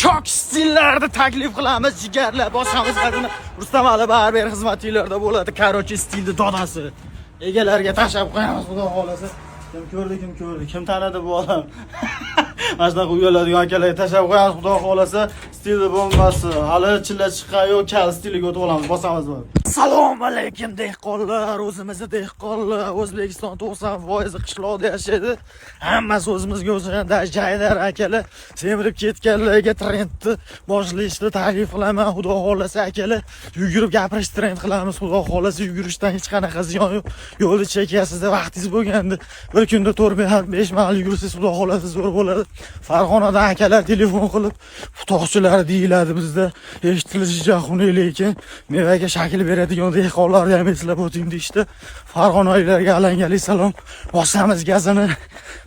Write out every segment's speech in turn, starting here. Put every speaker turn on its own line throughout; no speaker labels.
shok stillarda taklif qilamiz. Jigarlar bosamiz qadini Rustam Ali barber xizmatinglarda bo'ladi. Karochi stilni dodasi. Egalariga tashlab qo'yamiz, xudo xolasa. Kim ko'rdi, kim tanidi bu odam. Mana shunaqa uyaladigan akalarga tashlab qo'yamiz, xudo xolasa. Stilni bombasi. Hali chilla chiqqan-yu, kal stiliga o'tib olamiz, bosamiz bor. Assalomu alaykum dehqonlar, o'zimizni dehqonlar. O'zbekiston 90% qishloqda yashaydi. Hammasi o'zimizga o'xshaganda jaydar akalar semirib ketganlarga trendni boshlashni taklif qilaman, xudo xolasa akalar. Yugurib gapirish trend qilamiz, xudo xolasa. Yugurishdan hech qanaqa ziyon yo'q. Yo'lda chekasizda vaqtingiz bo'lganda bir kunda 4-5 mahal yugursangiz, xudo xolasa zo'r bo'ladi. Farg'onadan akalar telefon qilib, futoqchilar deyiladi bizda. Eshitilishicha xunuk lekin mevaga shakl beradigan dehqonlarni ham eslab o'ting deyishdi. Farg'onaliklarga alangali salom. Bosamiz gazini.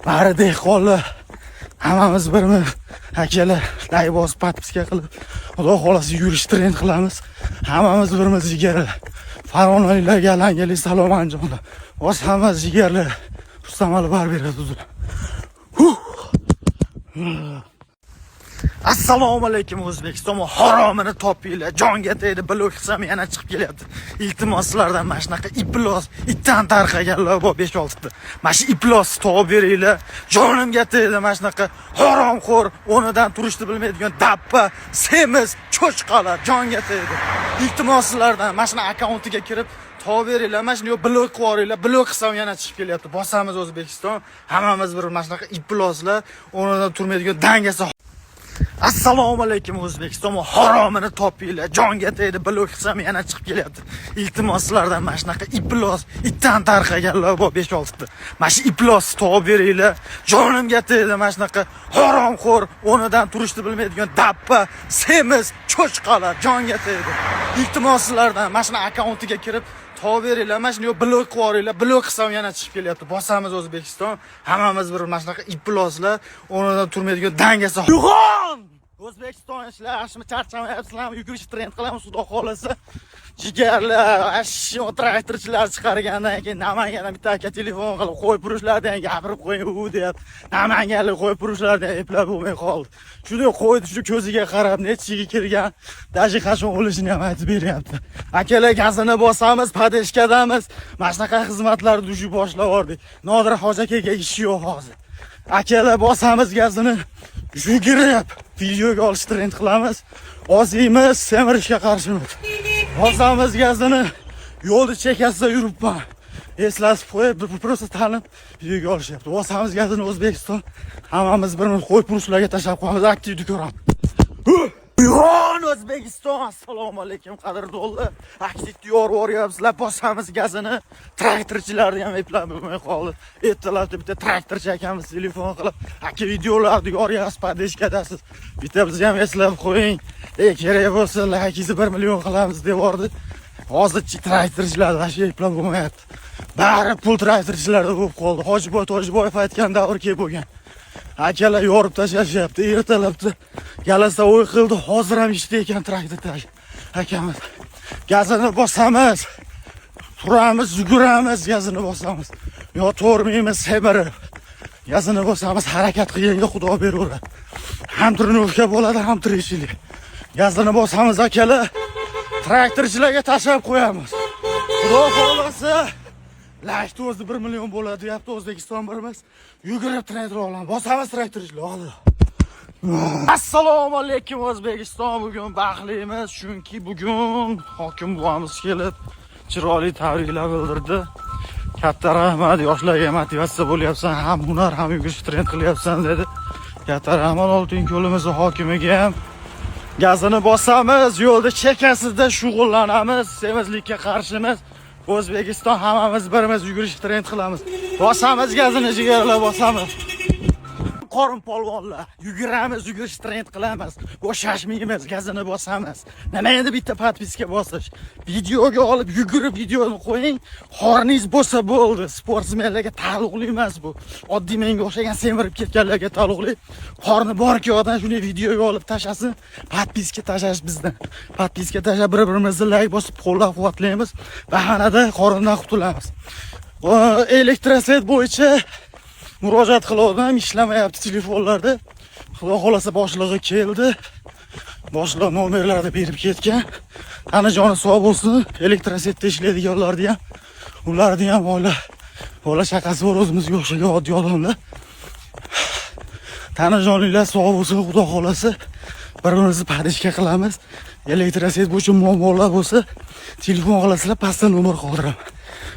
Bari dehqonlar. Hammamiz birmi? Akalar, like bosib, podpiska qilib, xudo xolasa yurish trend qilamiz. Hammamiz birmiz jigarlar. Farg'onaliklarga alangali salom anjomlar. Bosamiz jigarlar. Rustam Ali barber uzr. Assalomu alaykum O'zbekiston. Haromini topinglar. Jonga tegdi, blok qilsam yana chiqib kelyapti. Iltimos sizlardan mana shunaqa iplos, itdan tarqaganlar bor 5-6 ta. Mana shu iplos topib beringlar. Jonimga tegdi mana shunaqa haromxo'r, o'rnidan turishni bilmaydigan dabba, semiz, cho'chqalar jonga tegdi. Iltimos sizlardan mana shu akkauntiga kirib topib beringlar. Mana shuni blok qilib yuboringlar. Blok qilsam yana chiqib kelyapti. Bosamiz O'zbekiston. Hammamiz bir mana shunaqa iploslar, o'rnidan turmaydigan dangasa. Assalomu alaykum O'zbekiston. Haromini topinglar. Jonga tegdi, blok qilsam yana chiqib kelyapti. Iltimos sizlardan mana shunaqa iplos, itdan tarqaganlar bor 5-6 ta. Mana shu iplos topib beringlar. Jonimga tegdi mana shunaqa haromxo'r, o'rnidan turishni bilmaydigan dabba, semiz, cho'chqalar jonga tegdi. Iltimos sizlardan mana shu akkauntiga kirib topib beringlar. Mana shuni blok qilib yuboringlar. Blok qilsam yana chiqib kelyapti. Bosamiz O'zbekiston. Hammamiz bir mana shunaqa iploslar, o'rnidan turmaydigan dangasa. Uyg'on! O'zbekiston ishlar yaxshimi, charchamayapsizlarmi? Yugurish trend qilamiz, xudo xolasa. Jigarlar, ashyo traktorchilar chiqargandan keyin Namangandan bitta aka telefon qilib qo'yib turishlardan gapirib qo'ying u deb. Namanganlik qo'yib turishlardan eplab bo'lmay qoldi. Shuni qo'ydi, shu ko'ziga qarab nechiga kirgan, dashi qachon o'lishini ham aytib beryapti. Akalar gazini bosamiz, padeshkadamiz. Mana shunaqa xizmatlarni dushi boshlab yordik. Nodir hoji akaga ishi yo'q hozir. Akalar bosamiz gazini. Yugurib videoga olish trend qilamiz. Ozimiz semirishga qarshimiz. Bosamiz gazini. Yo'lda chekasida yuribman. Eslasib qo'yib, просто tanib videoga olishyapti. Bosamiz gazini O'zbekiston. Hammamiz birimiz qo'yib turishlarga tashlab qo'yamiz. Aktivni ko'ramiz. Uyg'on O'zbekiston. Assalomu alaykum qadrdonlar. Aktivni yoryapsizlar. Bosamiz gazini. Traktorchilarni ham eplab bo'lmay qoldi. Ertalabda bitta traktorchi akamiz telefon qilib, aka videolarni yoryapsiz, padeshkadasiz. Bitta bizni ham eslab qo'ying. Kerak bo'lsa lakingizni 1 million qilamiz deb yordi. Hozirchi traktorchilar ashi eplab bo'lmayapti. Bari pul traktorchilarda bo'lib qoldi. Hojiboyev aytgan davr kelib bo'lgan. Akalar yorib tashlashyapti. Ertalabda galasa o'y qildi, hozir ham ishda ekan traktor akamiz. Gazini bosamiz. Turamiz, yuguramiz, gazini bosamiz. Yo to'rmaymiz, semirib. Gazini bosamiz, harakat qilganga Xudo beraveradi. Ham turnovka bo'ladi, ham tirikchilik. Gazini bosamiz akalar. Traktorchilarga tashlab qo'yamiz. Xudo xolasa, lashni o'zi 1 million bo'ladi, deyapti O'zbekiston birimiz. Yugurib trend olamiz. Bosamiz traktorchilar. Assalomu alaykum O'zbekiston. Bugun baxtlimiz, chunki bugun hokim buvamiz kelib chiroyli tabriklar bildirdi. Katta rahmat, yoshlarga motivatsiya bo'lyapsan, ham hunar, ham yugurish trend qilyapsan dedi. Katta rahmat Oltinko'limiz hokimiga ham. Gazini bosamiz, yo'lda chekasida shug'ullanamiz, semizlikka qarshimiz. O'zbekiston hammamiz birimiz yugurish trend qilamiz. Bosamiz gazini jigarlar, bosamiz. Qorin polvonlar, yuguramiz, yugurish trend qilamiz. Bo'shashmaymiz, gazini bosamiz. Nima endi bitta podpiska bosish. Videoga olib yugurib videoni qo'ying. Qorningiz bo'lsa bo'ldi. Sportsmenlarga taalluqli emas bu. Oddiy menga o'xshagan semirib ketganlarga taalluqli. Qorni borki odam shuni videoga olib tashlasin. Podpiska tashlash bizdan. Podpiska tashlab bir-birimizni like bosib qo'llab-quvvatlaymiz. Bahanada qorindan qutulamiz. Elektroset bo'yicha murojaat qildim, ishlamayapti telefonlarda. Xudo xolasa boshlig'i keldi. boshliq nomerlarni berib ketgan. Tanajoni sog' bo'lsin, elektrosetda ishlaydiganlarni ham, ularni ham bola shaqasi bor, o'zimizga o'xshagan oddiy odamlar. Tanajoninglar sog' bo'lsin, xudo xolasa. Bir-birimizni parishka qilamiz. Elektroset bo'yicha muammolar bo'lsa, telefon qilasizlar, pastda nomer qoldiraman.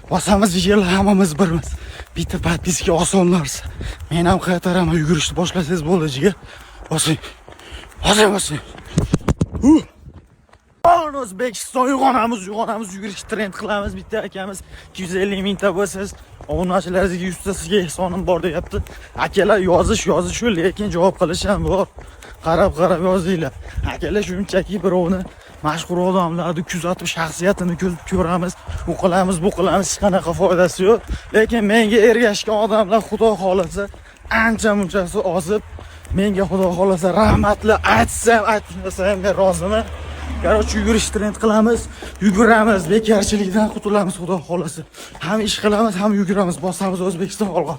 Bosamiz videolar hammamiz birmiz. Bitta podpiska oson narsa. Men ham qaytaraman, yugurishni boshlasangiz bo'ldi, jigar. Bosing. Bosing. O'zbekiston uyg'onamiz, yugurish trend qilamiz. Bitta akamiz 250 mingta bo'lsangiz, obunachilaringizga 100 ta sizga ehsonim bor deyapti. Akalar yozish shu, lekin javob qilish ham bor. Qarab yozinglar. Akalar shunchaki birovni mashhur odamlarni kuzatib, shaxsiyatini ko'ramiz, bu qilamiz, hech qanaqa foydasi yo'q. Lekin menga ergashgan odamlar xudo xolasa ancha munchasi ozib, menga xudo xolasa rahmatli aytsam, aytmasam men roziman. Qarochi yugurish trend qilamiz, yuguramiz, bekarchilikdan qutulamiz xudo xolasa. Ham ish qilamiz, ham yuguramiz, bosamiz O'zbekiston olg'a.